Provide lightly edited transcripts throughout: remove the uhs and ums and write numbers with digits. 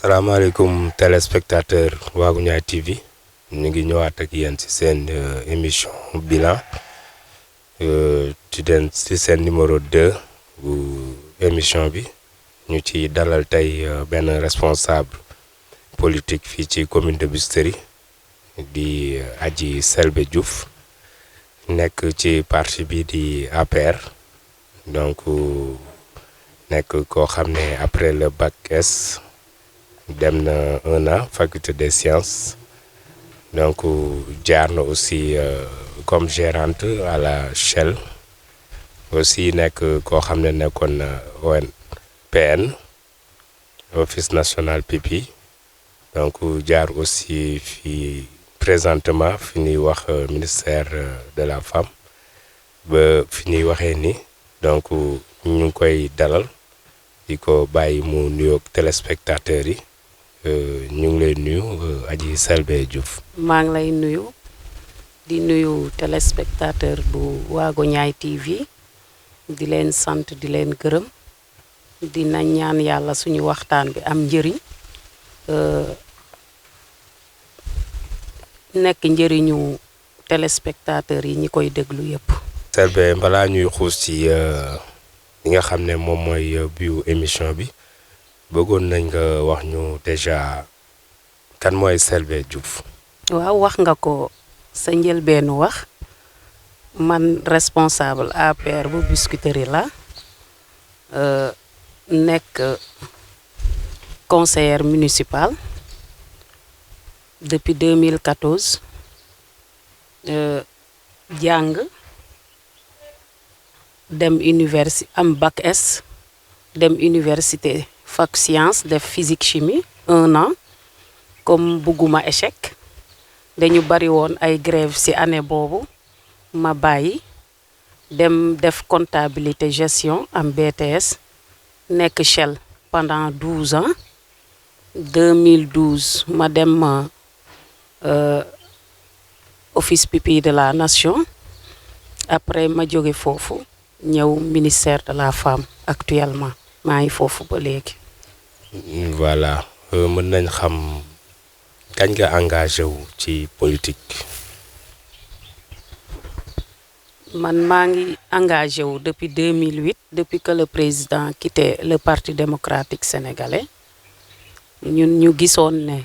salaamaaleykum téléspectateur Waguñaay TV ñu ngi ñëwaat ak yéen ci seen émission bilan ci seen numéro 2 bu émission bi ñu ci dalal tey benn responsable politique fii ci commune de Biscuiterie di Adji Selbé Diouf nekk ci parti bi di APR donc nekk koo xam ne après le bac S dem na 1 an faculté des sciences donc jaar na aussi comme gérante à la Shell aussi nekk koo xam ne nekkoon na ONPN office national pipi donc jaar aussi fi présentement fi ñuy wax ministère de la femme ba fi ñuy waxee ni donc ñu ngi koy dalal di ko bàyyi mu nuyoog téléspectateurs yi ñu ngi lay nuyu Adji Selbé Diouf. maa ngi lay nuyu di nuyu téléspectateur bu Waguñaay TV di leen sant di leen gërëm dina ñaan yàlla suñu waxtaan bi am njëriñ nekk njëriñu téléspectateurs yi ñi koy déglu yépp. Selbé balaa ñuy xuus ci li nga xam ne moom mooy biu émission bi bëggoon nañ nga wax ñu déjà kan mooy Selbé Diouf. waaw wax nga ko sa njëlbeenu wax man responsable APR bu Biscuiterie la nekk conseillère municipale depuis 2014 jàng dem université am bac S dem université fac science def physique chimie 1 an comme bugguma échec dañu bari woon ay grève ci année boobu ma bàyyi dem def comptabilité gestion am BTS nekk Shell pendant 12 ans 2012 ma dem office pipi de la nation après ma jóge foofu ñëw ministère de la femme actuellement maa ngi foofu ba léegi. voilà mën nañ xam kañ nga engagé wu ci politique. man maa ngi engagé wu depuis 2008 depuis que le président quitté le parti démocratique sénégalais ñun ñu gisoon ne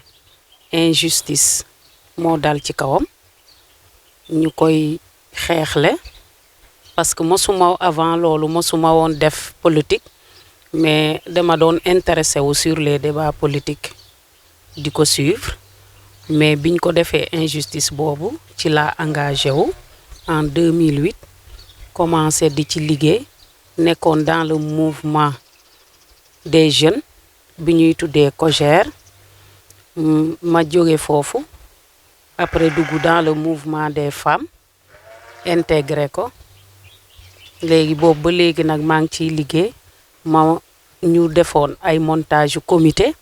injustice moo dal ci kawam ñu koy xeexle parce que mosuma avant loolu mosuma woon def politique mais dama doon intéressé wu sur les débats politiques di ko suivre mais biñ ko defee injustice boobu ci la engagé wu en 2008 commencé di ci liggéey nekkoon dans le mouvement des jeunes bi ñuy tuddee COJER ma jóge foofu après dugg dans le mouvement des femmes intégré ko léegi boobu ba léegi nag maa ngi ciy liggéey ma ñu defoon ay montage yu comité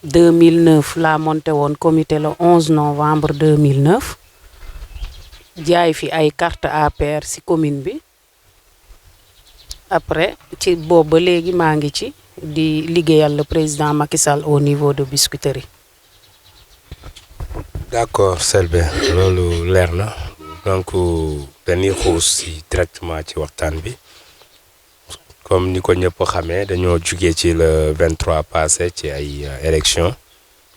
2009 la monté woon comité le 11 novembre 2009 jaay fi ay carte APR ci commune bi après ci boobu ba léegi maa ngi ci di liggéeyal le président Macky Sall au niveau de Biscuiterie. d'accord Selbé loolu leer na donc dañuy xuus ci directement ci waxtaan bi comme ni ko ñëpp xamee dañoo jugee ci le 23 passé ci ay élections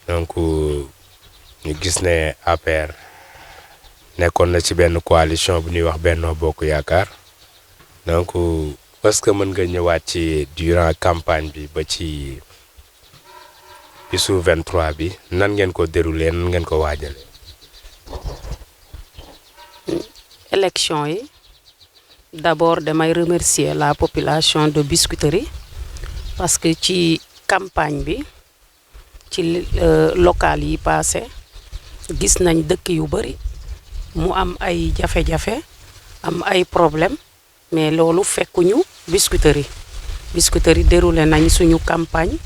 donc ñu gis ne APR nekkoon na ci benn coalition bu ñuy wax Benno Bokk Yaakaar donc est-ce que mën nga ñëwaat ci durant campagne bi ba ci bisu 23 bi nan ngeen ko déroulé nan ngeen ko waajale. élection yi d'abord damay remercier la population de Biscuiterie parce que ci campagne bi ci local yi passé gis nañ dëkk yu bari mu am ay jafe-jafe am ay problème mais loolu fekkuñu Biscuiterie déroulé nañ suñu campagne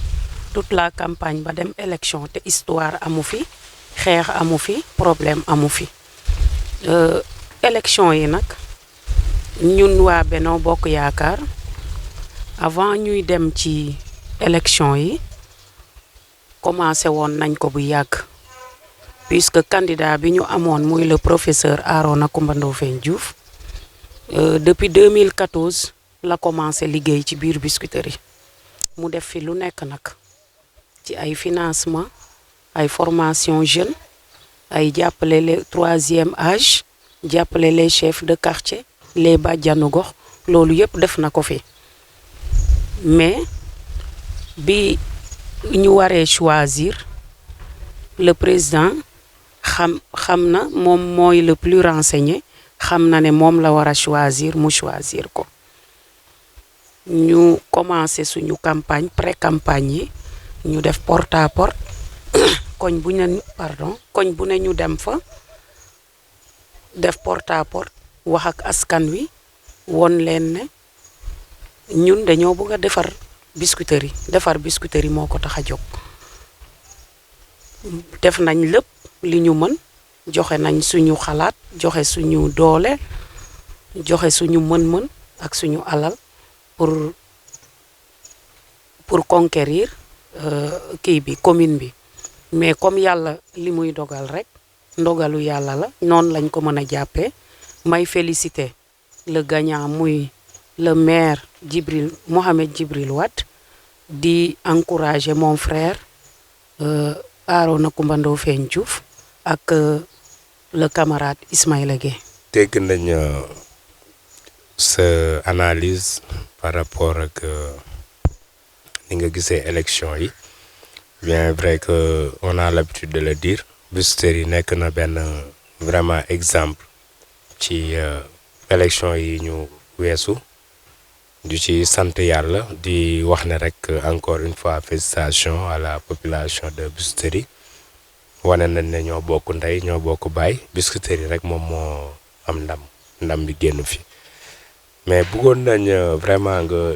toute la campagne ba dem élection te histoire amu fi xeex amu fi problème amu fi élection yi nag ñun waa Benno Bokk Yaakaar avant ñuy dem ci élection yi commencé woon nañ ko bu yàgg puisque candidat bi ñu amoon muy le professeur Arona Coumba Ndoffène Diouf depuis 2014 la commencé liggéey ci biir Biscuiterie mu def fi lu nekk nag ci ay financement ay formation jeune ay jàppale les 3e âge jàppale les chefs de quartier les bàjjanu gox loolu yëpp def na ko fi mais bi ñu waree choisir le président xam na moom mooy le plus renseigné xam na ne moom la war a choisir mu choisir ko ñu commencé suñu campagne pré-campagne yi ñu def porte à porte koñ bu ne ñu dem fa def porte à porte wax ak askan wi won leen ne ñun dañoo bëgg a defar Biscuiterie moo ko tax a jóg def nañ lépp li ñu mën joxe nañ suñu xalaat joxe suñu doole joxe suñu mën-mën ak suñu alal pour conquérir kii bi commune bi mais comme yàlla li muy dogal rek ndogalu yàlla la noonu lañ ko mën a jàppee may féliciter le gagnant muy le maire Mohamed Djibril Wade di encourager mon frère Arona Coumba Ndoffène Diouf ak le camarade Ismaïla Gueye. dégg nañ sa analyse par rapport ak ni nga gisee élection yi bien vrai que on a l'habitude de le dire Biscuiterie nekk na benn vraiment exemple ci élection yi ñu weesu du ci sant yàlla di wax ne rek encore une fois félicitations à la population de Biscuiterie wane nañ ne ñoo bokk ndey ñoo bokk baay Biscuiterie rek moom moo am ndam bi génn fi mais bëggoon nañ vraiment nga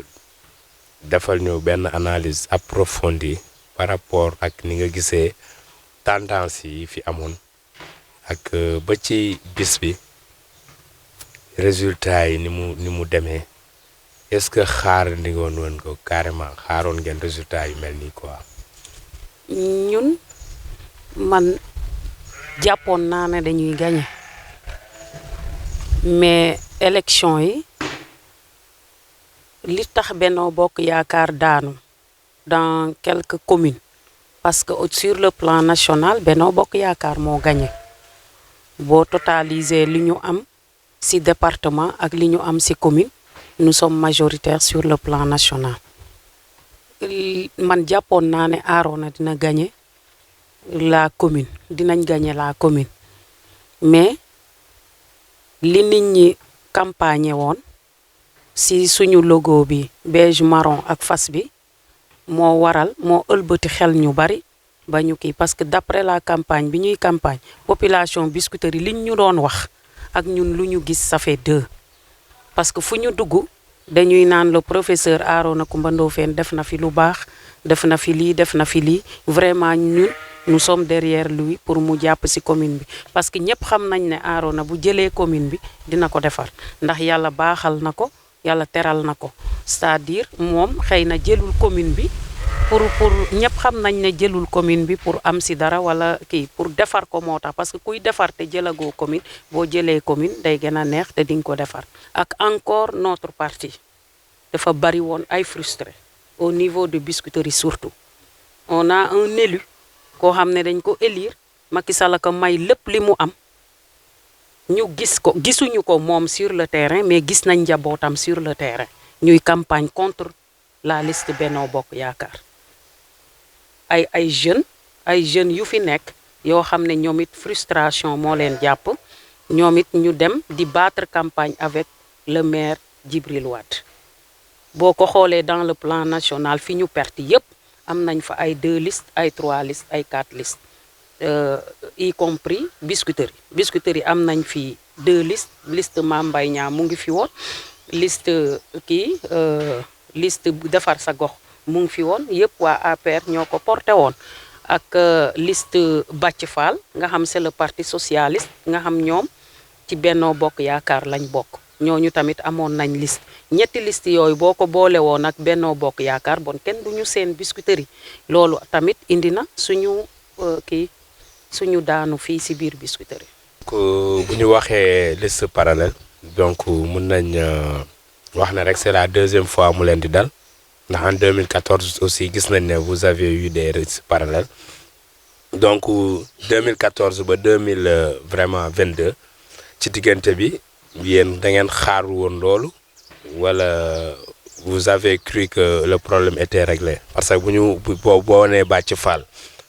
defal ñu benn analyse approfondie par rapport ak ni nga gisee tendance yi fi amoon ak ba ci bis bi résultat yi ni mu demee est-ce que xaarandi woon ko carrément xaaroon ngeen résultat yu mel nii quoi. ñun man jàppoon naa ne dañuy gagner mais élection yi li tax Benno Bokk Yaakaar daanu dans quelques communes parce que sur le plan national Benno Bokk Yaakaar moo gagné boo totaliser li ñu am ci département ak li ñu am ci commune nous sommes majoritaires sur le plan national man jàppoon naa ne Arona dina gagné dinañ gagné la commune mais li nit ñi campagne woon ci suñu logo bi beige marron ak fas bi moo ëlbati xel ñu bari ba ñu kii parce que d'après la campagne bi ñuy campagne population Biscuiterie liñ ñu doon wax ak ñun lu ñu gis ça fait deux parce que fu ñu dugg dañuy naan le professeur Arona Coumba Ndoffène def na fi lu baax def na fi lii vraiment ñun nous sommes derrière lui pour mu jàpp ci commune bi parce que ñëpp xam nañ ne Arona bu jëlee commune bi dina ko defar ndax yàlla baaxal na ko yàlla teral na ko c'est-à-dire moom xëy na jëlul commune bi pour ñëpp xam nañ ne jëlul commune bi pour am ci dara wala kii pour defar ko moo tax parce que kuy defar te jëlagoo commune boo jëlee commune day gën a neex te dinga ko defar ak encore notre parti dafa bari woon ay frustré au niveau de Biscuiterie surtout on a un élu koo xam ne dañ ko élire Macky Sall ko may lépp li mu am ñu gisuñu ko moom sur le terrain mais gis nañ njabootam sur le terrain ñuy campagne contre la liste Benno Bokk Yaakaar ay jeunes yu fi nekk yoo xam ne ñoom it frustration moo leen jàpp ñoom it ñu dem di battre campagne avec le maire Djibril Wade boo ko xoolee dans le plan national fi ñu perte yépp am nañ fa ay 2 listes ay 3 listes ay 4 listes y compris Biscuiterie am nañ fi 2 listes liste Mame Mbaye Niang mu ngi fi woon liste liste defar sa gox mu ngi fi woon yëpp waa APR ñoo ko porté woon ak liste Bathie Fall nga xam c'est le parti socialiste nga xam ñoom ci Benno Bokk Yaakaar lañ bokk ñooñu tamit amoon nañ liste ñetti liste yooyu boo ko boole woon ak Benno Bokk Yaakaar bon kenn duñu seen Biscuiterie loolu tamit indi na suñu suñu daanu fii si biir Biscuiterie. bu ñu waxee liste parallèle donc mun nañ wax ne rek c'est la deuxième fois mu leen di dal ndax en 2014 aussi gis nañ ne vous avez eu des listes parallèles donc 2014 ba 2022 ci diggante bi yéen da ngeen xaar woon loolu wala vous avez cru que le problème était réglé parce que bu ñu boo nee Bathie Fall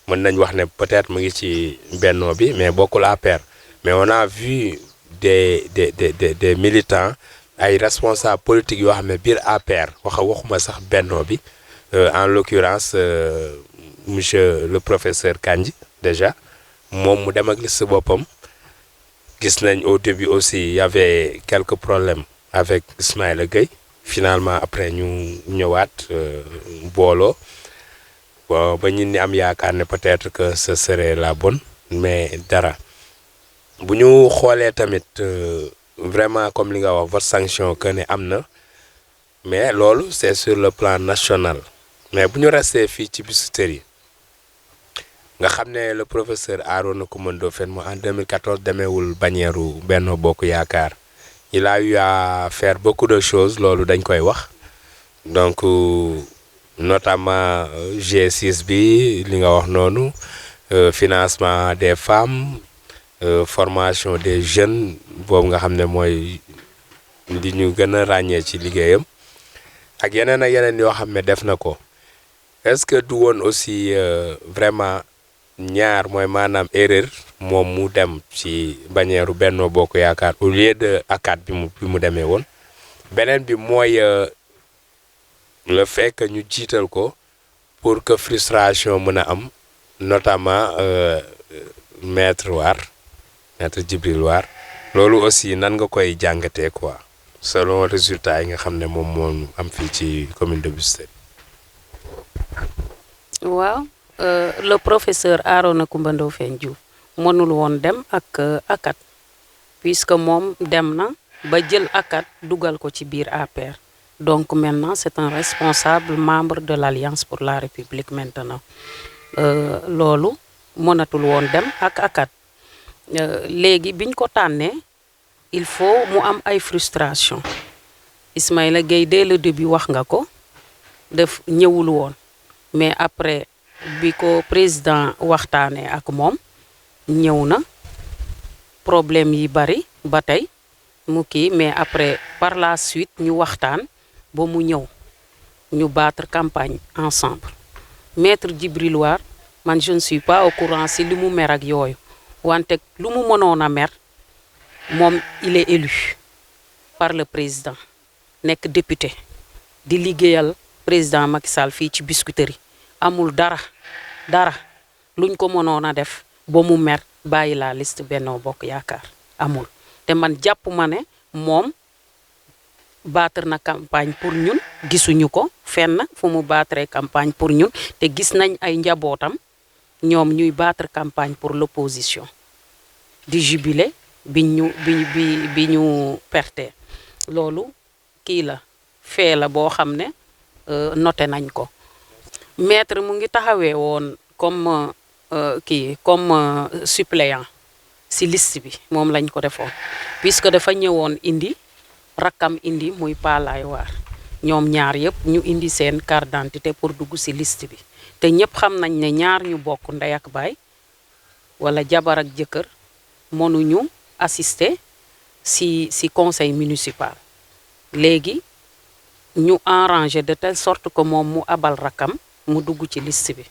mën nañ wax ne peut-être mu ngi ci Benno bi mais bokkul APR mais on a vu des militants ay responsables politiques yoo xam ne biir APR waxuma sax Benno bi en l'occurrence monsieur le professeur Kandji déjà moom mu dem ak liste boppam gis nañ au début aussi il y avait quelques problèmes avec Ismaïla Gueye finalement après ñu ñëwaat booloo bon ba ñu ni am yaakaar ne peut-être que ce serait la bonne mais dara bu ñu xoolee tamit vraiment comme li nga wax votre sanction que ne am na mais loolu c'est sur le plan national mais bu ñu resté fii ci Biscuiterie nga xam ne le professeur Arona Coumba Ndoffène mo en 2014 demeewul bannière Benno Bokk Yaakaar il a eu à faire beaucoup de choses loolu dañ koy wax donc notamment G6 bi li nga wax noonu financement des femmes formation des jeunes boobu nga xam ne mooy li ñu gën a ràññee ci liggéeyam ak yeneen yoo xam ne def na ko est-ce que du woon aussi vraiment ñaar mooy maanaam erreur moom mu dem ci bannière Benno Bokk Yaakaar au lieu de ACAT bi mu demee woon beneen bi mooy le fait que ñu jiital ko pour que frustration mën a am notamment maître Djibril War loolu aussi nan nga koy jàngatee quoi selon résultat yi nga xam ne moom moo am fii ci commune de Biscuiterie. waaw le professeur Arona Coumba Ndoffène Diouf mënul woon dem ak ACAT puisque moom dem na ba jël ACAT dugal ko ci biir APR donc maintenant c'est un responsable membre de l'Alliance pour la République maintenant loolu mënatul woon dem ak ACAT léegi biñ ko tànnee il faut mu am ay frustration Ismaïla Gueye dès le début wax nga ko def ñëwul woon mais après bi ko président waxtaanee ak moom ñëw na problème yi bari ba tey mu kii mais après par la suite ñu waxtaan ba mu ñëw ñu battre campagne ensemble maître Djibril War man je ne suis pas au courant si li mu mer ak yooyu wante lu mu mënoon a mer moom il est élu par le président nekk député di liggéeyal président Macky Sall fii ci Biscuiterie amul dara luñ ko mënoon a def ba mu mer bàyyi la liste Benno Bokk Yaakaar amul te man jàpp ma ne moom battre na campagne pour ñun gisuñu ko fenn fu mu battre campagne pour ñun te gis nañ ay njabootam ñoom ñuy battre campagne pour l'opposition di jubilé bi ñu perte loolu kii la fee la boo xam ne noté nañ ko maître mu ngi taxawee woon comme suppléant ci liste bi moom lañ ko defoon puisque dafa ñëwoon indi rakkam indi muy Palaay Waar ñoom ñaar yëpp ñu indi seen carte d'identité pour dugg ci liste bi te ñëpp xam nañ ne ñaar ñu bokk ndey ak baay wala jabar ak jëkkër mënuñu assister ci conseil municipal léegi ñu arrangé de telle sorte que moom mu abal rakkam mu dugg ci liste bi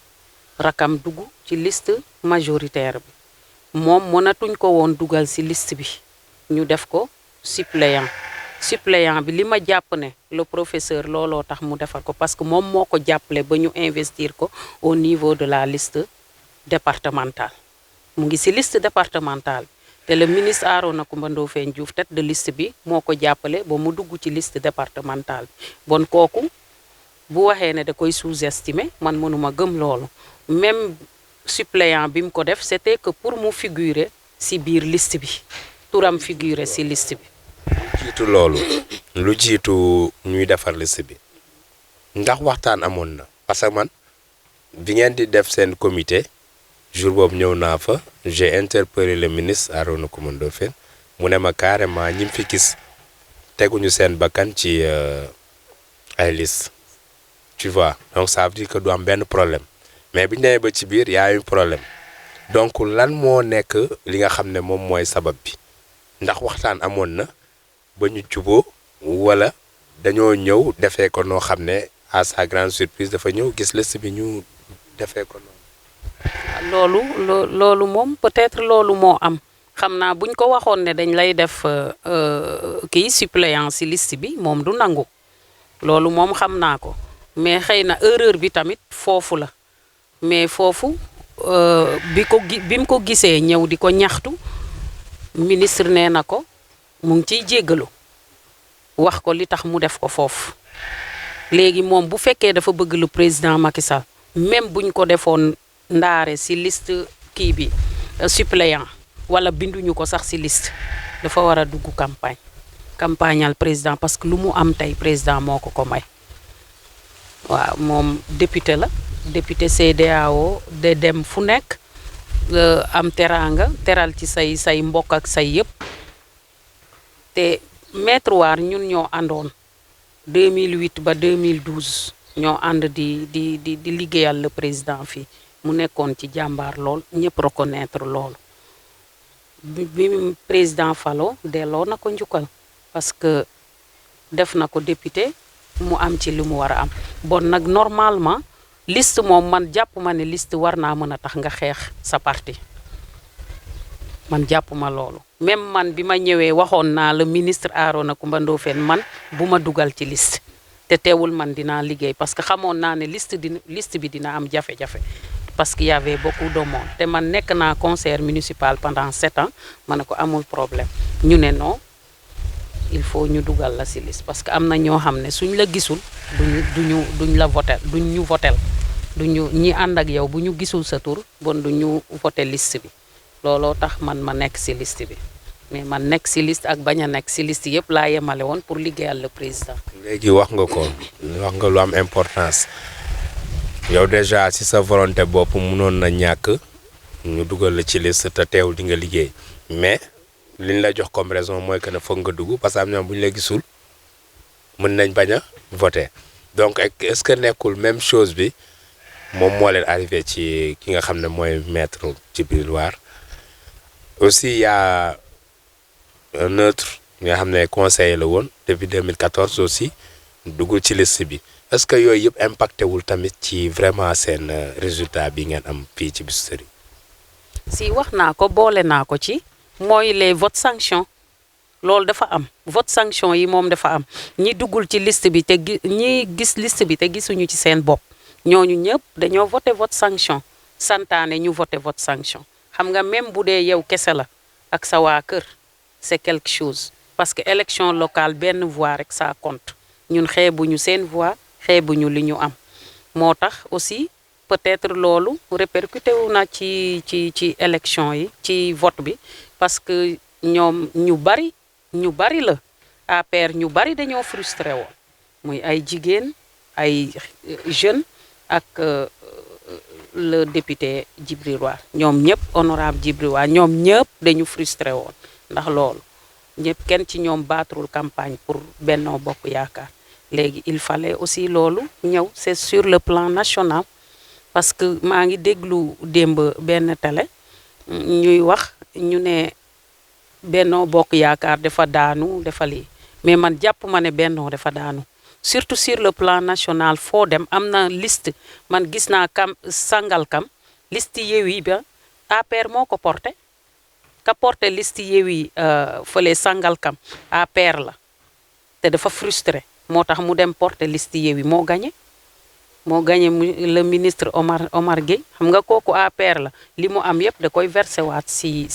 rakkam dugg ci liste majoritaire bi moom mënatuñ ko woon dugal ci liste bi ñu def ko suppléant bi li ma jàpp ne le professeur looloo tax mu defar ko parce que moom moo ko jàppale ba ñu investir ko au niveau de la liste départementale mu ngi ci liste départementale te le ministre Arona Coumba Ndoffène Diouf tête de liste bi moo ko jàppale ba mu dugg ci liste départementale bi bon kooku bu waxee ne da koy sous-estimer man mënuma gëm loolu même suppléant bi mu ko def c'était que pour mu figurer ci biir liste bi turam figuré ci liste bi. jiitu loolu lu jiitu ñuy defar liste bi ndax waxtaan amoon na parce que man bi ngeen di def seen comité jour boobu ñëw naa fa j'ai interpellé le ministre Arona Coumba Ndoffène mu ne ma carrément ñi fi gis teguñu seen bakkan ci ay liste tu vois donc ça veut dire que du am benn problème mais bi ñu demee ba ci biir y a eu problème donc lan moo nekk li nga xam ne moom mooy sabab bi ndax waxtaan amoon na ba ñu juboo wala dañoo ñëw defee ko noo xam ne à sa grande surprise dafa ñëw gis liste bi ñu defee ko noonu. loolu moom peut-être loolu moo am xam naa buñ ko waxoon ne dañ lay def kii suppléant ci liste bi moom du nangu loolu moom xam naa ko mais xëy na erreur bi tamit foofu la mais foofu bi mu ko gisee ñëw di ko ñaxtu ministre nee na ko mu ngi ciy jéggalu wax ko li tax mu def ko foofu léegi moom bu fekkee dafa bëgg le président Macky Sall même buñ ko defoon ndaare ci liste kii bi suppléant wala binduñu ko sax ci liste dafa war a dugg campagnal président parce que lu mu am tey président moo ko may waaw moom député la député CEDEAO de dem fu nekk am teraanga teral ci say mbokk ak say yëpp te Maître War ñun ñoo àndoon 2008 ba 2012 ñoo ànd di liggéeyal le président fii mu nekkoon ci jàmbaar lool ñëpp reconnaître loolu bi président falo delloo na ko njukkal parce que def na ko député mu am ci li mu war a am bon nag normalement liste moom man jàpp ma ne liste war naa mën a tax nga xeex sa parti man jàpp ma loolu même man bi ma ñëwee waxoon naa le ministre Arona Coumba Ndoffène man bu ma dugal ci liste te teewul man dinaa liggéey parce que xamoon naa ne liste bi dina am jafe-jafe parce que y avait beaucoup de monde te man nekk naa conseiller municipal pendant 7 ans ma ne ko amul problème ñu ne non il faut ñu dugal la ci liste parce que am na ñoo xam ne suñ la gisul duñ la votel duñ ñu votel duñu ñi ànd ak yow bu ñu gisul sa tur bon duñu voté liste bi looloo tax man ma nekk ci liste bi mais man nekk ci liste ak bañ a nekk ci liste yëpp laa yemale woon pour liggéeyal le président. léegi wax nga lu am importance yow déjà ci sa volonté bopp mënoon na ñàkk ñu dugal la ci liste te teewul di nga liggéey mais liñ la jox comme raison mooy que ne foog nga dugg parce que am na bu ñu la gisul mën nañ bañ a voter donc est-ce que nekkul même chose bi moom moo leen arrivé ci ki nga xam ne mooy maître Djibril War aussi y a un autre nga xam ne conseiller la woon depuis 2014 aussi dugg ci liste bi est-ce que yooyu yëpp impacté wul tamit ci vraiment seen résultat bi ngeen am fii ci Biscuiterie si wax naa ko boole naa ko ci mooy les votes sanctions loolu dafa am vote sanction yi moom dafa am ñi duggul ci liste bi te ñi gis liste bi te gisuñu ci seen bopp ñooñu ñëpp dañoo voté vote sanction santaane ñu voté vote sanction xam nga même bu dee yow kese la ak sa waa kër c'est quelque chose parce que élection locale benn voix rek ça compte ñun xeebuñu seen voix xeebuñu li ñu am moo tax aussi peut-être loolu répercuté wu na ci élection yi ci vote bi parce que ñoom ñu bari la APR ñu bari dañoo frustré woon muy ay jigéen ay jeunes ak le député Djibril War ñoom ñëpp honorable Djibril War ñoom ñëpp dañu frustré woon ndax loolu ñëpp kenn ci ñoom baatrul campagne pour Benno Bokk Yaakaar léegi il fallait aussi loolu ñëw c'est sur le plan national parce que maa ngi déglu démb benn télé ñuy wax ñu ne Benno Bokk Yaakaar dafa daanu dafa lii mais man jàpp ma ne Benno dafa daanu surtout sur le plan national foo dem am na liste man gis naa Sangalkam liste Yewwi ba APR moo ko porté ka porté liste Yewwi fële Sangalkam APR la te dafa frustré moo tax mu dem porté liste Yewwi moo gagné le ministre Omar Gueye xam nga kooku APR la li mu am yëpp da koy versé waat si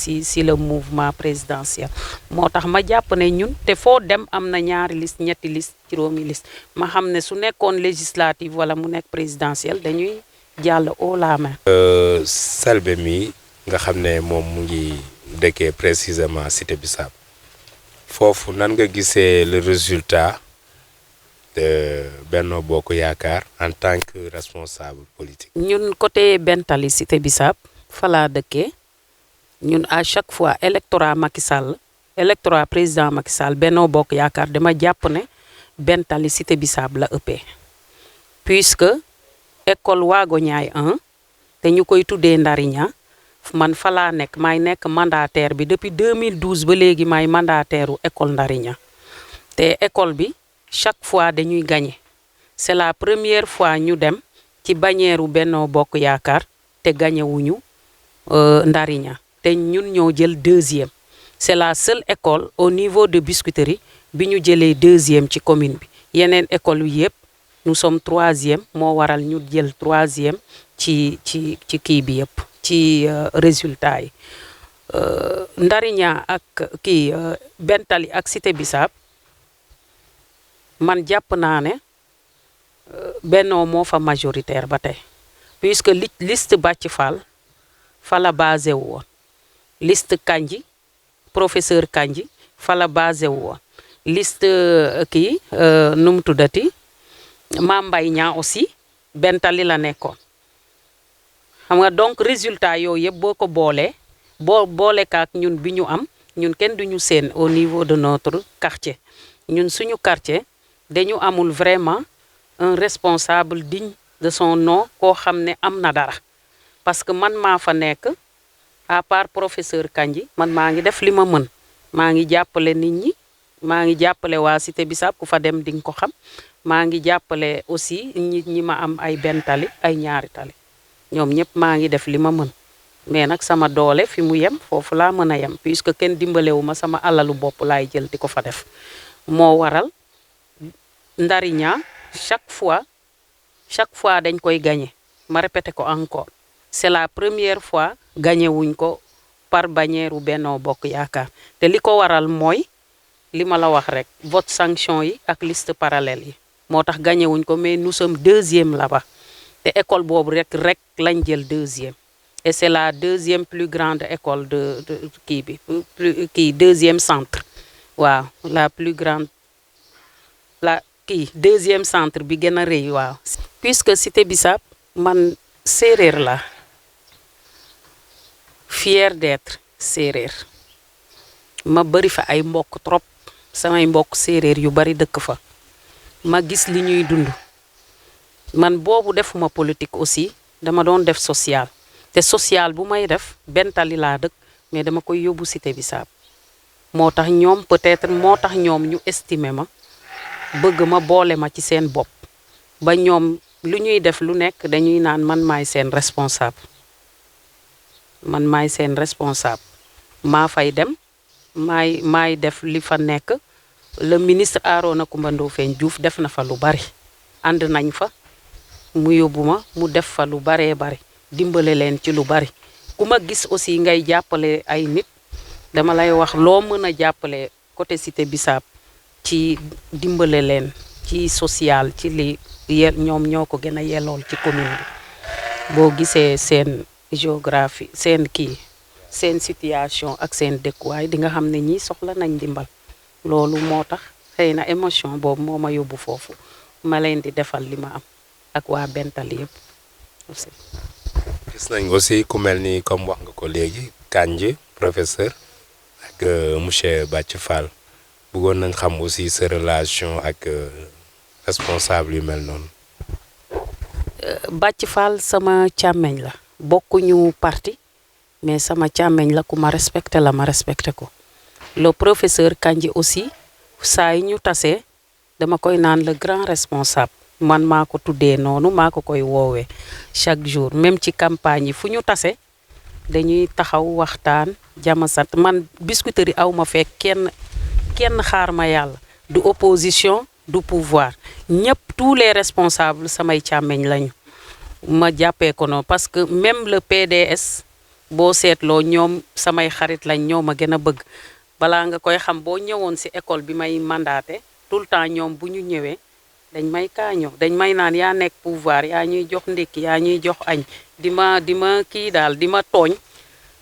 le mouvement présidentiel moo tax ma jàpp ne ñun te foo dem am na ñaari liste ñetti liste juróomi liste ma xam ne su nekkoon législative wala mu nekk présidentiel dañuy jàll haut la main. Selbé mi nga xam ne moom mu ngi dëkkee précisément Cité Bissap foofu nan nga gisee le résultat de Benno Bokk Yaakaar en tant que responsable politique. ñun côté Bentali Cité Bissap fa laa dëkkee ñun à chaque fois électorat Macky Sall électorat président Macky Sall Benno Bokk Yaakaar dama jàpp ne Bentali Cité Bissap la ëppee puisque école Waago Ñaay 1 te ñu koy tuddee Ndariña man fa laa nekk maay nekk mandataire bi depuis 2012 ba léegi maay mandataire u école Ndariña te école bi chaque fois dañuy gagné c'est la première fois ñu dem ci bannière u Benno Bokk Yaakaar te gagné wuñu Ndariña te ñun ñoo jël deuxième c'est la seule école au niveau de Biscuiterie bi ñu jëlee deuxième ci commune bi yeneen école yi yëpp nous sommes troisième moo waral ñu jël troisième ci kii bi yëpp ci résultat yi Ndariña ak kii Bentali ak Cité Bissap man jàpp naa ne Benno moo fa majoritaire ba tey puisque liste Bàcc Fall fa la basé wu woon liste Kandji professeur Kandji fa la basé wu woon liste kii nu mu tuddati Mame Mbaye Niang aussi Bentali la nekkoon xam nga donc résultat yooyu yëpp boo ko boolee boole kaak ñun bi ñu am ñun kenn duñu seen au niveau de notre quartier ñun suñu quartier dañu amul vraiment un responsable digne de son nom koo xam ne am na dara parce que man maa fa nekk à part professeur Kandji man maa ngi def li ma mën maa ngi jàppale nit ñi maa ngi jàppale waa Cité Bissap ku fa dem di nga ko xam maa ngi jàppale aussi nit ñi ma am ay benn tali ay ñaari tali ñoom ñëpp maa ngi def li ma mën mais nag sama doole fi mu yem foofu laa mën a yem puisque kenn dimbalewu ma sama alalu bopp laay jël di ko fa def moo waral Ndariña chaque fois dañ koy gagné ma répété ko encore c'est la première fois gagné wuñ ko par bannière u Benno Bokk Yaakaar te li ko waral mooy li ma la wax rek vote sanction yi ak liste parallèle yi moo tax gagné wuñ ko mais nous sommes deuxième là-bas te école boobu rek lañ jël deuxième et c'est la deuxième plus grande école de kii bi kii deuxième centre waaw la plus grande la kii deuxième centre bi gën a rëy waaw puisque Cité Bissap man séeréer la fier d'être séeréer ma bëri fa ay mbokk trop samay mbokk séeréer yu bari dëkk fa ma gis li ñuy dund man boobu defuma politique aussi dama doon def social te social bu may def Bentali laa dëkk mais dama koy yóbbu Cité Bissap moo tax ñoom peut-être moo tax ñoom ñu estimer ma bëgg ma boole ma ci seen bopp ba ñoom lu ñuy def lu nekk dañuy naan man maay seen responsable maa fay dem maay def li fa nekk le ministre Arona Coumba Ndoffène Diouf def na fa lu bari ànd nañ fa mu yóbbu ma mu def fa lu baree bari dimbale leen ci lu bari ku ma gis aussi ngay jàppale ay nit dama lay wax loo mën a jàppale côté Cité Bissap ci dimbale leen ci social ci li ñoom ñoo ko gën a yellool ci commune bi boo gisee seen géographie seen situation ak seen dëkkuwaay di nga xam ne ñii soxla nañ dimbal loolu moo tax xëy na émotion boobu moo ma yóbbu foofu ma leen di defal li ma am ak waa Bentali yëpp aussi. gis nañ aussi ku mel ni comme wax nga ko léegi Kandji professeur ak monsieur Bàcc Fall bëggoon nañ xam aussi sa relation ak responsable yu mel noonu. Bàcc Fall sama càmmeñ la bokkuñu parti mais sama càmmeñ la ku ma respecté la ma respecté ko le professeur Kandji aussi saa yi ñu tasee dama koy naan le grand responsable man maa ko tuddee noonu maa ko koy woowee chaque jour même ci campagne yi fu ñu tase dañuy taxaw waxtaan jamasat man Biscuiterie aw ma fekk kenn xaar ma yàlla du opposition du pouvoir ñëpp tous les responsables samay càmmeñ lañu ma jàppee ko noonu parce que même le PDS boo seetloo ñoom samay xarit lañ ñoo ma gën a bëgg balaa nga koy xam boo ñëwoon ci école bi may mandaté tout le temps ñoom bu ñu ñëwee dañ may kaañoo dañ may naan yaa nekk pouvoir yaa ñuy jox ndékki yaa ñuy jox añ di ma kii daal di ma tooñ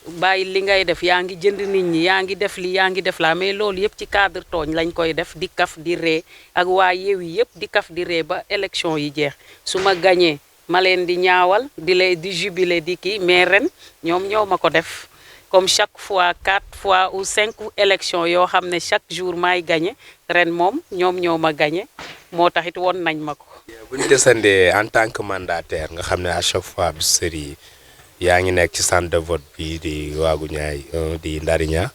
bàyyi li ngay def yaa ngi jënd nit ñi yaa ngi def li yaa ngi def laa mais loolu yëpp ci cadre tooñ lañ koy def di kaf di ree ak waa Yewwi yëpp di kaf di ree ba élection yi jeex su ma gañee ma leen di ñaawal di jubilé di kii mais ren ñoom ñoo ma ko def comme chaque fois 4 fois ou 5 élections yoo xam ne chaque jour maay gagné ren moom ñoom ñoo ma gagné moo taxit woon nañ ma ko. bu ñu desandee en tant que mandataire nga xam ne à chaque fois Biscuiterie yi yaa ngi nekk ci centre de vote bi di Waagu Ñaay di Ndariña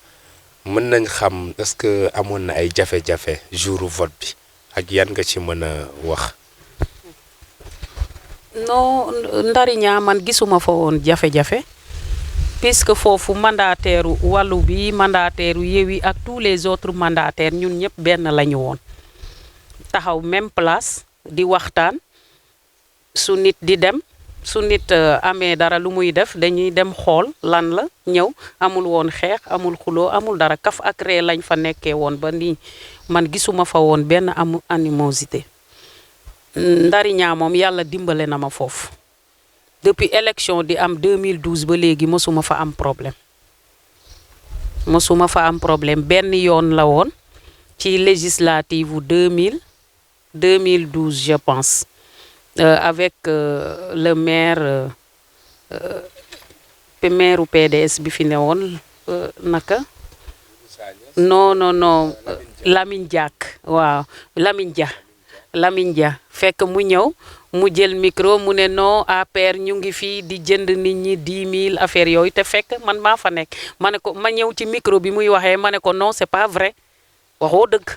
mën nañ xam est-ce que amoon na ay jafe-jafe jouru vote bi ak yan nga ci mën a wax. non Ndariña man gisuma fa woon jafe-jafe puisque foofu mandataire wàllu bi mandataire Yewwi ak tous les autres mandataires ñun ñëpp benn lañu woon taxaw même place di waxtaan su nit di dem su nit amee dara lu muy def dañuy dem xool lan la ñëw amul woon xeex amul xuloo amul dara kaf ak ree lañ fa nekkee woon ba nii man gisuma fa woon benn animosité Ndariña moom yàlla dimbale na ma foofu depuis élection di am 2012 ba léegi mosuma fa am problème mosuma fa am problème benn yoon la woon ci législative u 2012 je pense avec le maire maire PDS bi fi ne woon naka non Lamine Diack waaw Lamine Dia fekk mu ñëw mu jël micro mu ne non APR ñu ngi fii di jënd nit ñi 10 000 affaires yooyu te fekk man maa fa nekk ma ne ko ma ñëw ci micro bi muy waxee ma ne ko non c'est pas vrai waxoo dëgg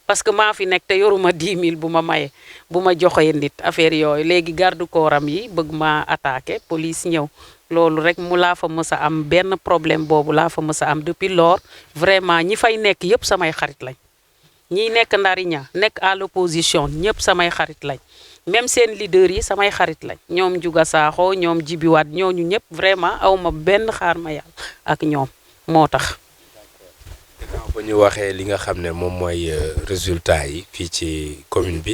parce que maa fi nekk te yoruma 10 000 bu ma maye bu ma joxee nit affaire yooyu léegi garde corps am yi bëgg ma attaqué police ñëw loolu rek mu laa fa mës a am benn problème boobu laa fa mës a am depuis lors vraiment ñi fay nekk yëpp samay xarit lañ ñi nekk Ndariña nekk à l'opposition ñëpp samay xarit lañ même seen leader yi samay xarit lañ ñoom Juga Sakho ñoom Jibi Wade ñooñu ñëpp vraiment awma benn xaar ma yàlla ak ñoom moo tax. bu ñu waxee li nga xam ne moom mooy résultat yi fii ci commune bi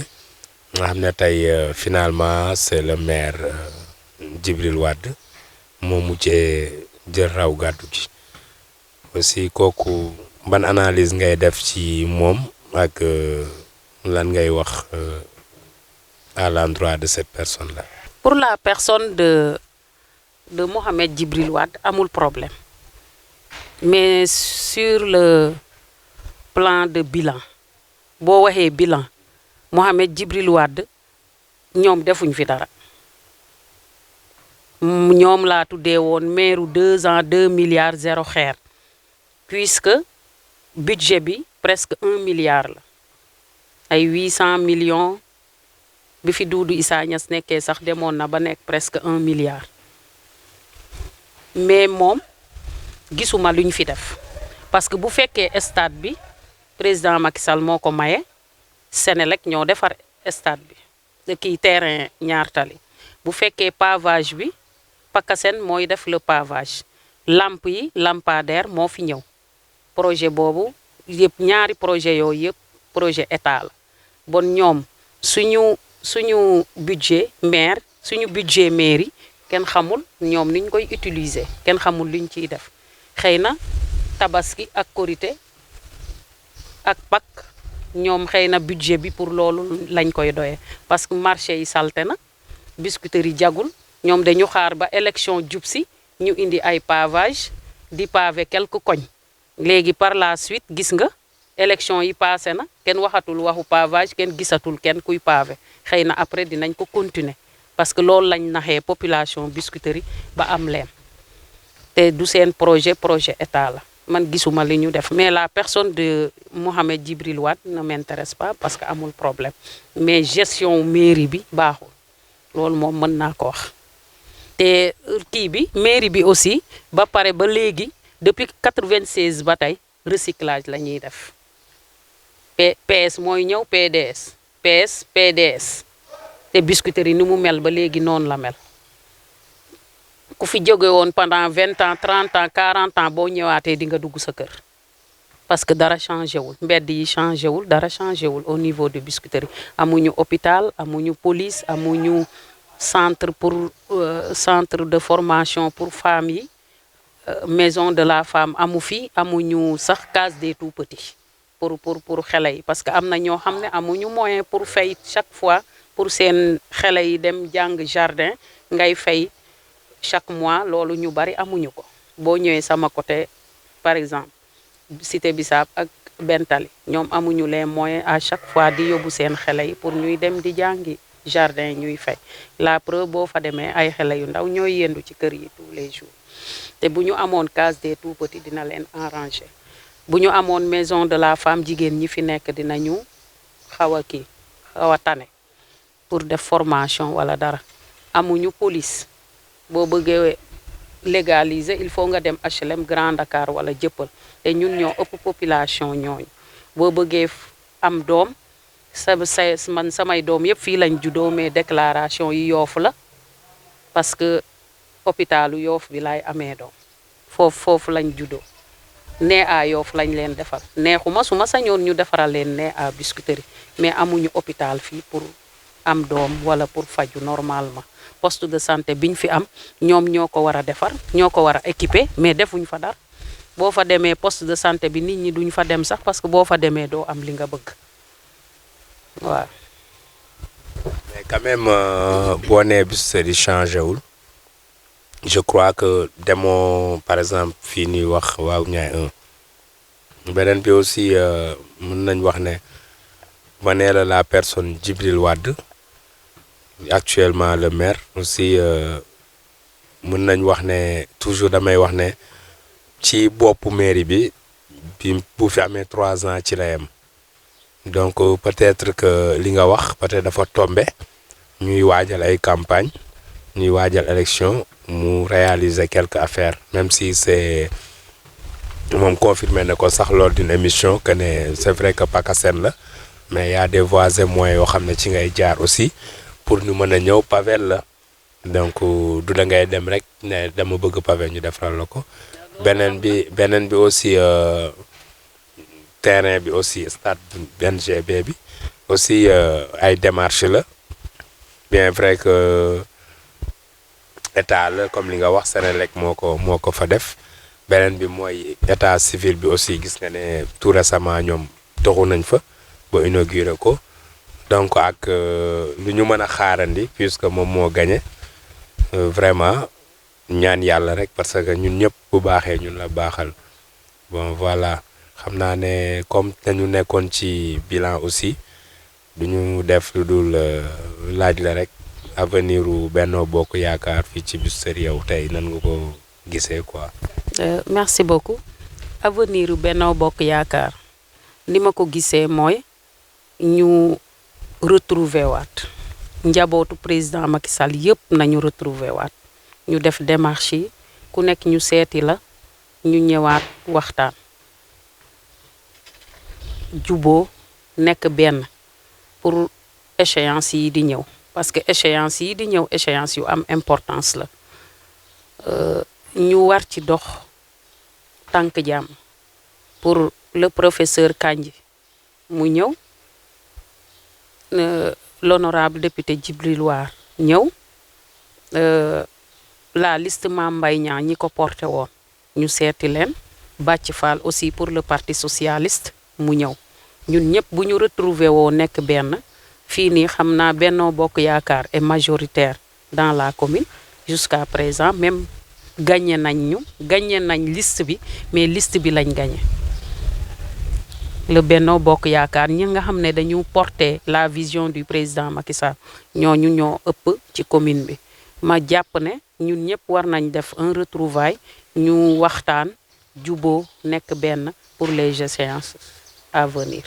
nga xam ne tey finalement c'est le maire Djibril Wade moo mujjee jël raw gàddu gi aussi kooku ban analyse ngay def ci moom ak lan ngay wax à l'endroit de cette personne-là. Pour la personne de Mohamed Djibril Wade amul problème mais sur le plan de bilan boo waxee bilan Mohamed Djibril Wade ñoom defuñ fi dara ñoom laa tuddee woon maire 2 ans 2 milliards 0 xeer puisque budget bi presque 1 milliard la ay 800 millions bi fi Doudou Issa Niass nekkee sax demoon na ba nekk presque 1 milliard mais moom gisuma luñ fi def parce que bu fekkee stade bi président Macky Sall moo ko maye Sénélec ñoo defar stade bi kii terrain ñaar tali bu fekkee pavage bi Pakasen mooy def le pavage lampe yi lampadaire moo fi ñëw projet boobu yëpp ñaari projet yooyu yëpp projet état la bon ñoom suñu budget maire suñu budget mairie kenn xamul ñoom niñ koy utiliser kenn xamul luñ ciy def xëy na tabaski ak korité ak Pâques ñoom xëy na budget bi pour loolu lañ koy doyee parce que marché yi salte na Biscuiterie yi jagul ñoom dañu xaar ba élection jub si ñu indi ay pavage di pavé quelques koñ léegi par la suite gis nga élection yi passé na kenn waxatul waxu pavage kenn gisatul kenn kuy pavé xëy na après dinañ ko continuer parce que loolu lañ naxee population Biscuiterie ba am leen te du seen projet état la man gisuma li ñu def mais la personne de Mohamed Djibril Wade ne m'intéresse pas parce que amul problème mais gestion mairie bi baaxul loolu moom mën naa ko wax te kii bi mairie bi aussi ba pare ba léegi depuis 96 ba tey recyclage la ñuy def PS mooy ñëw PDS te Biscuiterie ni mu mel ba léegi noonu la mel ku fi jóge woon pendant 20 ans 30 ans 40 ans boo ñëwaatee di nga dugg sa kër parce que dara changé wul mbedd yi changé wul dara changé wul au niveau de Biscuiterie amuñu hôpital amuñu police amuñu centre de formation pour femmes yi maison de la femme amu fi amuñu sax case des tout petits pour xale yi parce que am na ñoo xam ne amuñu moyen pour fay chaque fois pour seen xale yi dem jàng jardin ngay fay chaque mois loolu ñu bari amuñu ko boo ñëwee sama côté par exemple Cité Bissap ak Bentali ñoom amuñu les moyens à chaque fois di yóbbu seen xale yi pour ñuy dem di jàngi jardin ñuy fay la preuve boo fa demee ay xale yu ndaw ñooy yendu ci kër yi tous les jours te bu ñu amoon case des tout petits dina leen arranger bu ñu amoon maison de la femme jigéen ñi fi nekk dinañu xaw a tane pour def formation wala dara amuñu police boo bëggee légaliser il faut nga dem HLM Grand Dakar wala Jëppal te ñun ñoo ëpp population ñooñu boo bëggee am doom man samay doom yëpp fii lañ juddoo mais déclaration yi Yoff la parce que hôpitalu Yoff bi laay amee doom foofu lañ juddoo nee à Yoff lañ leen defal neexuma su ma sañoon ñu defaral leen nee à Biscuiterie mais amuñu hôpital fii pour am doom wala pour faju normalement poste de santé biñ fi am ñoom ñoo ko war a defar ñoo ko war a équiper mais defuñ fa dara boo fa demee poste de santé bi nit ñi duñ fa dem sax parce que boo fa demee doo am li nga bëgg waaw. mais quand même boo nee Biscuiterie changé wul je crois que demoo par exemple fii ñuy wax waaw ñaay 1 beneen bi aussi mën nañ wax ne ma nee la personne Djibril Wade actuellement le maire aussi mën nañ wax ne toujours damay wax ne ci boppu mairie bi bu fi amee 3 ans ci la yem donc peut-être que li nga wax peut-être dafa tombé ñuy waajal ay campagne ñuy waajal élection mu réaliser quelques affaires même si c'est moom confirmé na ko sax lors d'une émission que ne c'est vrai que PACASEN la mais y a des voies et moyens yoo xam ne ci ngay jaar aussi pour ñu mën a ñëw pavel la donc du da ngay dem rek ne dama bëgg pavé ñu defaral la ko beneen bi aussi terrain bi aussi stade NGB bi aussi ay démarches la bien vrai que état la comme li nga wax Senelec moo ko fa def beneen bi mooy état civil bi aussi gis nga ne tout récemment ñoom toxu nañ fa ba inauguré ko donc ak lu ñu mën a xaarandi puisque moom moo gagné vraiment ñaan yàlla rek parce que ñun ñëpp bu baaxee ñun la baaxal bon voilà xam naa ne comme dañu nekkoon ci bilan aussi du ñu def lu dul laaj la rek avenir u Benno Bokk Yaakaar fii ci Biscuiterie yow tey nan nga ko gisee quoi. merci beaucoup avenir u Benno Bokk Yaakaar ni ma ko gisee mooy ñu retrouver waat njabootu président Macky Sall yëpp nañu retrouver waat ñu def démarche yi ku nekk ñu seeti la ñu ñëwaat waxtaan juboo nekk benn pour échéance yi di ñëw parce que échéance yi di ñëw échéance yu am importance la ñu war ci dox tànk jàmm pour le professeur Kandji mu ñëw l'honorable député Djibril War ñëw la liste Mame Mbaye Niang ñi ko porté woon ñu seeti leen Bàcc Fall aussi pour le parti socialiste mu ñëw ñun ñëpp bu ñu retrouver woo nekk benn fii nii xam naa Benno Bokk Yaakaar est majoritaire dans la commune jusqu'à présent même gagné nañ liste bi mais liste bi lañ gagné le Benno Bokk Yaakaar ñi nga xam ne dañu porter la vision du président Macky Sall ñooñu ñoo ëpp ci commune bi ma jàpp ne ñun ñëpp war nañ def un retrouvaille ñu waxtaan juboo nekk benn pour les échéances à venir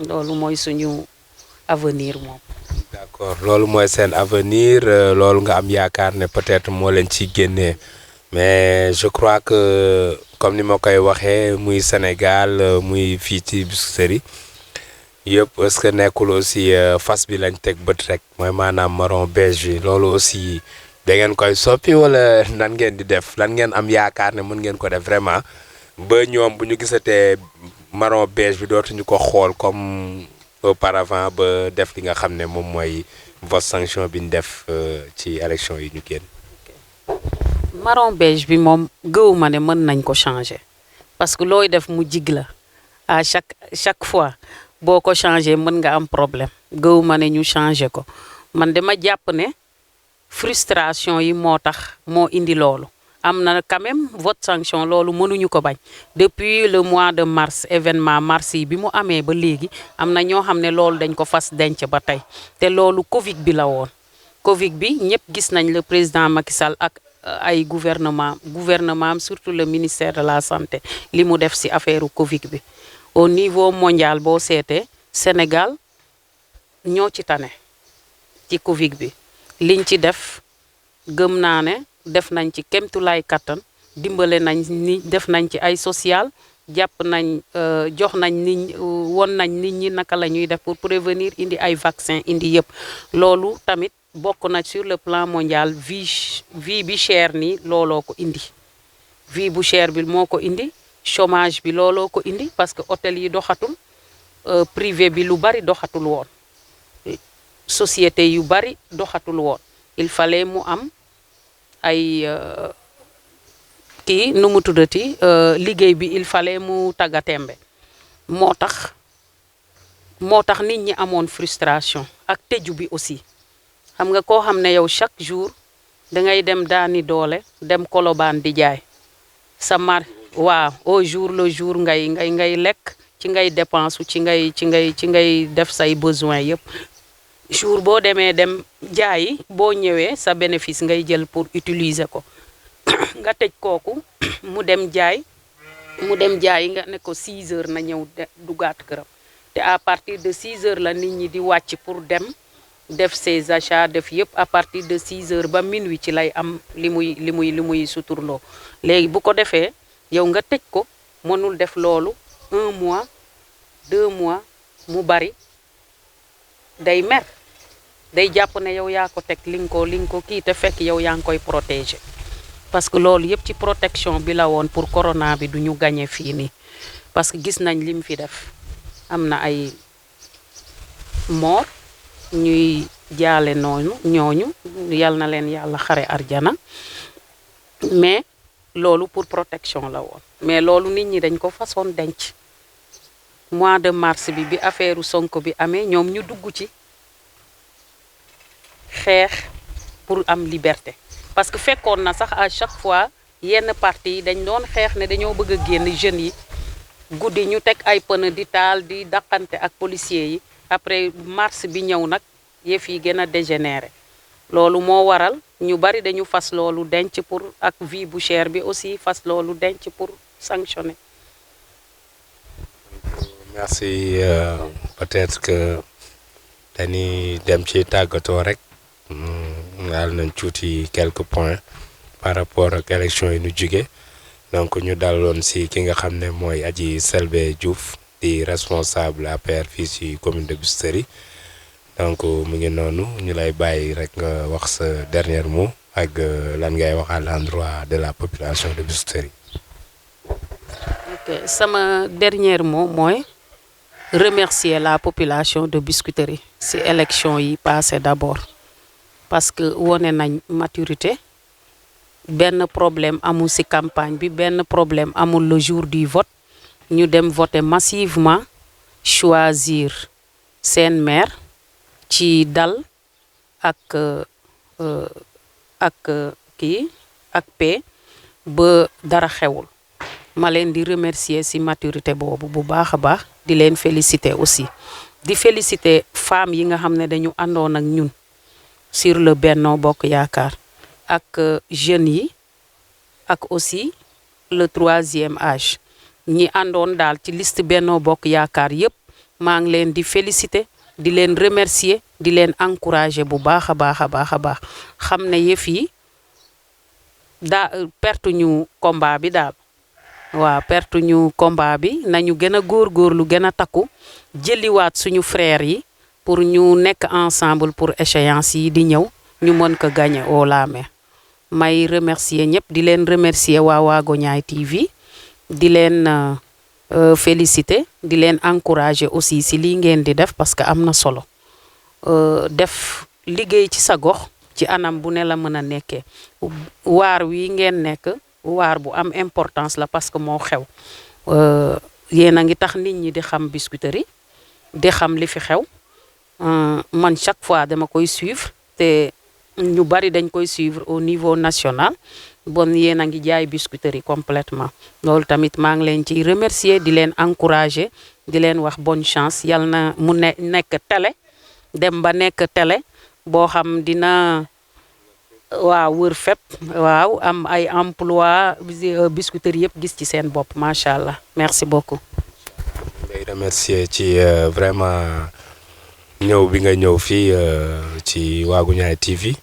loolu mooy suñu avenir moom. d'accord loolu mooy seen avenir loolu nga am yaakaar ne peut-être moo leen ci génnee mais je crois que comme ni ma koy waxee muy Sénégal muy fii ci Biscuiterie yëpp est-ce que nekkul aussi fas bi lañ teg bët rek mooy maanaam marron beige bi loolu aussi da ngeen koy soppi wala nan ngeen di def lan ngeen am yaakaar ne mën ngeen ko def vraiment ba ñoom bu ñu gisatee marron beige bi dootuñu ko xool comme auparavant ba def li nga xam ne moom mooy vote sanction bi ñu def ci élection yi ñu génn. marron beige bi moom gëwuma ne mën nañ ko changer parce que looy def mu jig la à chaque fois boo ko changer mën nga am problème gëwuma ne ñu changer ko man dama jàpp ne frustration yi moo tax moo indi loolu am na quand même vote sanction loolu mënuñu ko bañ depuis le mois de mars événement mars yi bi mu amee ba léegi am na ñoo xam ne loolu dañ ko fas denc ba tey te loolu Covid bi la woon Covid bi ñëpp gis nañ le président Macky Sall ak ay gouvernement am surtout le ministère de la santé li mu def ci affaire Covid bi au niveau mondial boo seetee Sénégal ñoo ci tane ci Covid bi liñ ci def gëm naa ne def nañ ci kemtulaay kattan dimbale nañ ni def nañ ci ay social jàpp nañ jox nañ nit won nañ nit ñi naka la ñuy def pour prévenir indi ay vaccin indi yëpp loolu tamit bokk na sur le plan mondial vie bi cher nii looloo ko indi vie bu cher bi moo ko indi chômage bi looloo ko indi parce que hôtel yi doxatul privé bi lu bari doxatul woon société yu bari doxatul woon il fallait mu am ay kii nu mu tuddati liggéey bi il fallait mu taggatémbe moo tax nit ñi amoon frustration ak tëju bi aussi xam nga koo xam ne yow chaque jour dangay dem daani doole dem Colobane di jaay sa waaw au jour le jour ngay lekk ci ngay dépense ci ngay def say besoin yëpp jour boo demee dem jaayi boo ñëwee sa bénéfice ngay jël pour utiliser ko nga tëj kooku mu dem jaayi nga ne ko 6 heures na ñëw dugaat këram te à partir de 6 heures la nit ñi di wàcc pour dem def ses achats def yëpp à partir de 6 heures ba minuit ci lay am li muy suturloo léegi bu ko defee yow nga tëj ko mënul def loolu 1 mois 2 mois mu bari day mer day jàpp ne yow yaa ko teg li nga ko kii te fekk yow yaa ngi koy protéger parce que loolu yëpp ci protection bi la woon pour corona bi du ñu gagné fii nii parce que gis nañ lim fi def am na ay mort ñuy jaale ñooñu yal na leen yàlla xare arjana mais loolu pour protection la woon mais loolu nit ñi dañ ko façon denc mois de mars bi affaire Sonko bi amee ñoom ñu dugg ci xeex pour am liberté parce que fekkoon na sax à chaque fois yenn parti yi dañ doon xeex ne dañoo bëgg a génn jeunes yi guddi ñu teg ay pneu di taal di daqante ak policiers yi après mars bi ñëw nag yëf yi gën a dégénéré loolu moo waral ñu bari dañu fas loolu denc pour ak vie bu cher bi aussi fas loolu denc pour sanctionner. Merci. Peut-être que dañuy dem ci tàggatoo rek daal nañ tuuti quelques points par rapport ak élection yi ñu jóge donc ñu daloon si ki nga xam ne mooy Adji Selbé Diouf di responsable APR fii si commune de Biscuiterie donc mu ngi noonu ñu lay bàyyi rek nga wax sa dernier mot ak lan ngay wax à l'endroit de la population de Biscuiterie. Ok, sama dernier mot mooy remercier la population de Biscuiterie si élection yi passé d'abord parce que wone nañ maturité benn problème amul ci campagne bi benn problème amul le jour du vote ñu dem voter massivement choisir seen maire ci dal ak paix ba dara xewul ma leen di remercier ci maturité boobu bu baax a baax di leen féliciter aussi di féliciter femmes yi nga xam ne dañu àndoon ak ñun sur le Benno Bokk Yaakaar ak jeunes yi ak aussi le 3e âge ñi àndoon daal ci liste Benno Bokk Yaakaar yépp maa ngi leen di féliciter di leen remercier di leen encourager bu baax a baax xam ne yëf yi perte ñu combat bi daal waaw perte ñu combat bi nañu gën a góorgóorlu gën a takku jëliwaat suñu frères yi pour ñu nekk ensemble pour échéance yi di ñëw ñu mën ko gagner au la main may remercier ñëpp di leen remercier waa Waguñaay TV di leen féliciter di leen encourager aussi si lii ngeen di def parce que am na solo def liggéey ci sa gox ci anam bu ne la mën a nekkee waar wi ngeen nekk waar bu am importance la parce que moo xew yéen a ngi tax nit ñi di xam Biscuiterie di xam li fi xew man chaque fois dama koy suivre te ñu bari dañ koy suivre au niveau national bon yéen a ngi jaay Biscuiterie complètement loolu tamit maa ngi leen ciy remercier di leen encourager di leen wax bonne chance yal na mu nekk télé dem ba nekk télé boo xam dina waaw wër fépp waaw am ay emploi Biscuiterie yëpp gis ci seen bopp macha allah merci beaucoup. ngay remercier ci vraiment ñëw bi nga ñëw fii ci Waagu Ñaay TV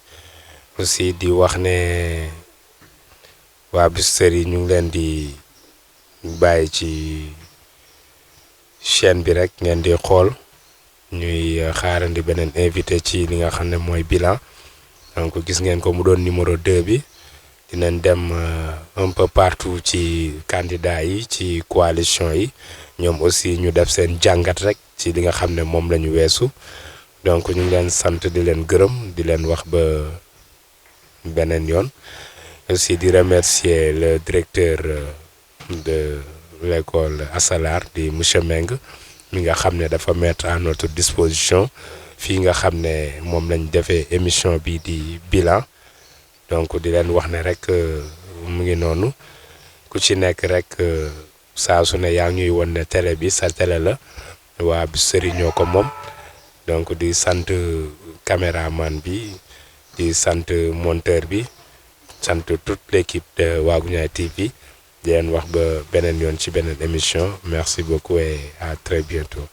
aussi di wax ne waa Biscuiterie ñu ngi leen di bàyyi ci chaîne bi rek ngeen di xool ñuy xaarandi beneen invité ci li nga xam ne mooy bilan donc gis ngeen ko mu doon numéro 2 bi dinañ dem un peu partout ci candidat yi ci coalition yi ñoom aussi ñu def seen jàngat rek ci li nga xam ne moom la ñu weesu donc ñu ngi leen sant di leen gërëm di leen wax ba beneen yoon aussi di remercier le directeur de l'école Assalar di monsieur Meng mi nga xam ne dafa mettre à notre disposition fii nga xam ne moom lañ defee émission bi di bilan donc di leen wax ne rek mu ngi noonu ku ci nekk rek saa su ne yaa ngi ñuy won ne télé bi sa télé la waa Biscuiterie ñoo ko moom donc di sant caméraman bi di sant monteur bi sant toute l'équipe de Waagu Ñaay TV di leen wax ba beneen yoon ci beneen émission merci beaucoup et à très bientôt.